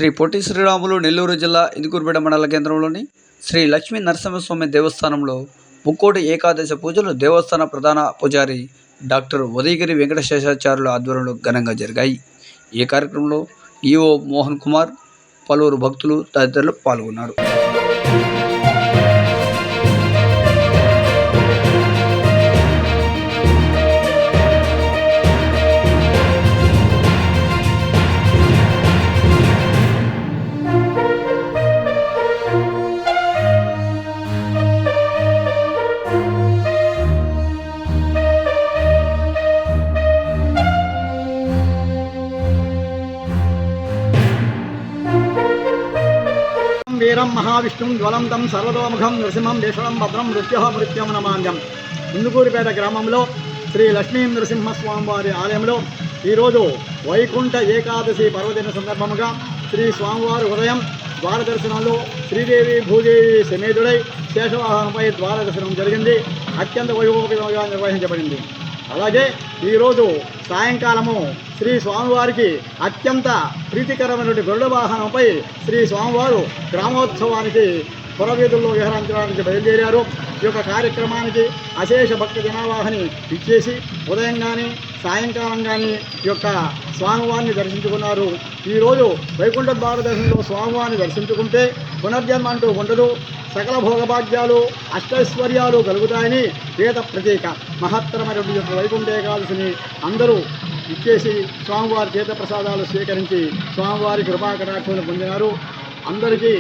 శ్రీ పొట్టి శ్రీరాములు నెల్లూరు జిల్లా ఇందుకూరుపేట మండల కేంద్రంలోని శ్రీ లక్ష్మీ నరసింహస్వామి దేవస్థానంలో ముక్కోటి ఏకాదశి పూజలు దేవస్థాన ప్రధాన పూజారి డాక్టర్ ఉదయగిరి వెంకటశేషాచార్యుల ఆధ్వర్యంలో ఘనంగా జరిగాయి. ఈ కార్యక్రమంలో ఈఓ మోహన్ కుమార్, పలువురు భక్తులు తదితరులు పాల్గొన్నారు. వీరం మహావిష్ణుం జ్వలంతం సర్వతోముఖం నృసింహం భీషణం భద్రం మృత్యుం నమామ్యం. ఇందుకూరుపేట గ్రామంలో శ్రీ లక్ష్మీ నరసింహస్వామి వారి ఆలయంలో ఈరోజు వైకుంఠ ఏకాదశి పర్వదిన సందర్భముగా శ్రీ స్వామివారి ఉదయం ద్వార దర్శనంలో శ్రీదేవి భూదేవి సమేతుడై శేషవాహనంపై ద్వార దర్శనం జరిగింది. అత్యంత వైభవంగా నిర్వహించబడింది. అలాగే ఈరోజు సాయంకాలము శ్రీ స్వామివారికి అత్యంత ప్రీతికరమైనటువంటి గరుడ వాహనంపై శ్రీ స్వామివారు గ్రామోత్సవానికి పురవీధుల్లో విహరించడానికి బయలుదేరారు. ఈ యొక్క కార్యక్రమానికి అశేష భక్త జనావాహిని ఇచ్చేసి ఉదయం కానీ సాయంకాలం కానీ ఈ యొక్క స్వామివారిని దర్శించుకున్నారు. ఈరోజు వైకుంఠ ద్వార దర్శనంలో స్వామివారిని దర్శించుకుంటే పునర్జన్మ అంటూ ఉండదు, సకల భోగభాగ్యాలు అష్టైశ్వర్యాలు కలుగుతాయని వేద ప్రతీక. మహత్తరమైనటువంటి యొక్క వైకుంఠ ఏకాదశిని అందరూ ఇచ్చేసి స్వామివారి చేత ప్రసాదాలు స్వీకరించి స్వామివారి కృపాకటాక్షలు పొందినారు. అందరికీ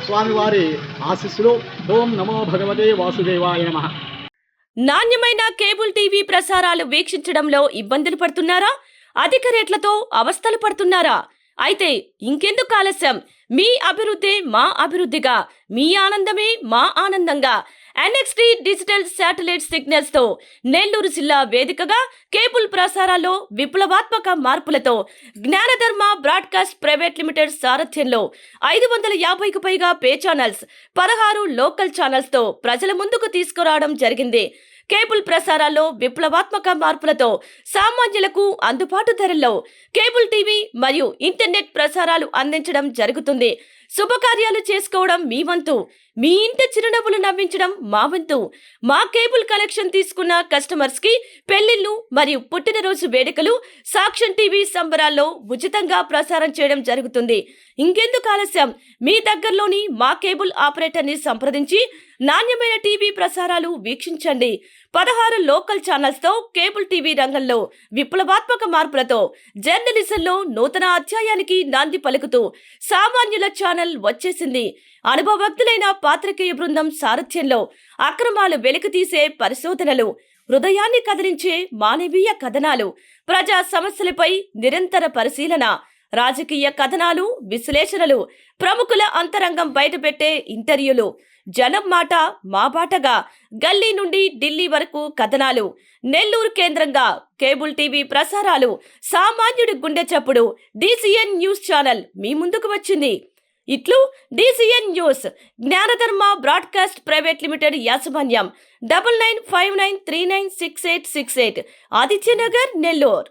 స్వామివారి ఆశీస్సులు. ఓం నమో భగవతే వాసుదేవాయ నమః. నాణ్యమైన కేబుల్ టీవీ ప్రసారాలు వీక్షించడంలో ఇబ్బందులు పడుతున్నారా? అధిక రేట్లతో అవస్థలు పడుతున్నారా? అయితే ఇంకెందుకు ఆలస్యం? మీ అభివృద్ధి మా అభివృద్ధిగా, మీ ఆనందమే మా ఆనందంగా NXT డిజిటల్ శాటిలైట్ సిగ్నల్స్ తో నెల్లూరు జిల్లా వేదికగా కేబుల్ ప్రసారాల్లో విప్లవాత్మక మార్పులతో జ్ఞానధర్మ బ్రాడ్కాస్ట్ ప్రైవేట్ లిమిటెడ్ సారథ్యంలో 550కు పైగా పే ఛానల్స్, 16 లోకల్ ఛానల్స్ తో ప్రజల ముందుకు తీసుకురావడం జరిగింది. కేబుల్ ప్రసారాల్లో విప్లవాత్మక మార్పులతో సామాన్యులకు అందుబాటు ధరల్లో కేబుల్ టీవీ మరియు ఇంటర్నెట్ ప్రసారాలు అందించడం జరుగుతుంది. శుభకార్యాలు చేసుకోవడం మీ వంతు, మీ ఇంటి చిరునవ్వులు నవ్వించడం మా వంతు. మా కేబుల్ కలెక్షన్ తీసుకున్న కస్టమర్స్ కి పెళ్లిళ్లు మరియు పుట్టినరోజు వేడుకలు సాక్ష్యం టీవీ సంబరాల్లో ఉచితంగా ప్రసారం చేయడం జరుగుతుంది. ఇంకెందుకు ఆలస్యం? మీ దగ్గరలోని మా కేబుల్ ఆపరేటర్ ని సంప్రదించి నాణ్యమైన టీవీ ప్రసారాలు వీక్షించండి. 16 లోకల్ ఛానల్స్ తో కేబుల్ టీవీ రంగంలో విప్లవాత్మక మార్పులతో జర్నలిజంలో నూతన అధ్యాయానికి నాంది పలుకుతూ సామాన్యుల ఛానల్ వచ్చేసింది. అనుభవజ్ఞులైన పాత్రికేయ బృందం సారథ్యంలో అక్రమాలు వెలికితీసే పరిశోధనలు, హృదయాన్ని కదిలించే మానవీయ కథనాలు, ప్రజా సమస్యలపై నిరంతర పరిశీలన, రాజకీయ కథనాలు, విశ్లేషణలు, ప్రముఖుల అంతరంగం బయటపెట్టే ఇంటర్వ్యూలు, జనం మాట మా బాటగా గల్లీ నుండి ఢిల్లీ వరకు కథనాలు, నెల్లూరు కేంద్రంగా కేబుల్ టీవీ ప్రసారాలు, సామాన్యుడి గుండె చప్పుడు DCN న్యూస్ ఛానల్ మీ ముందుకు వచ్చింది. ఇట్లు DCN news, జ్ఞానధర్మ broadcast private limited యాజమాన్యం, 9959396868, ఆదిత్యనగర్, నెల్లూరు.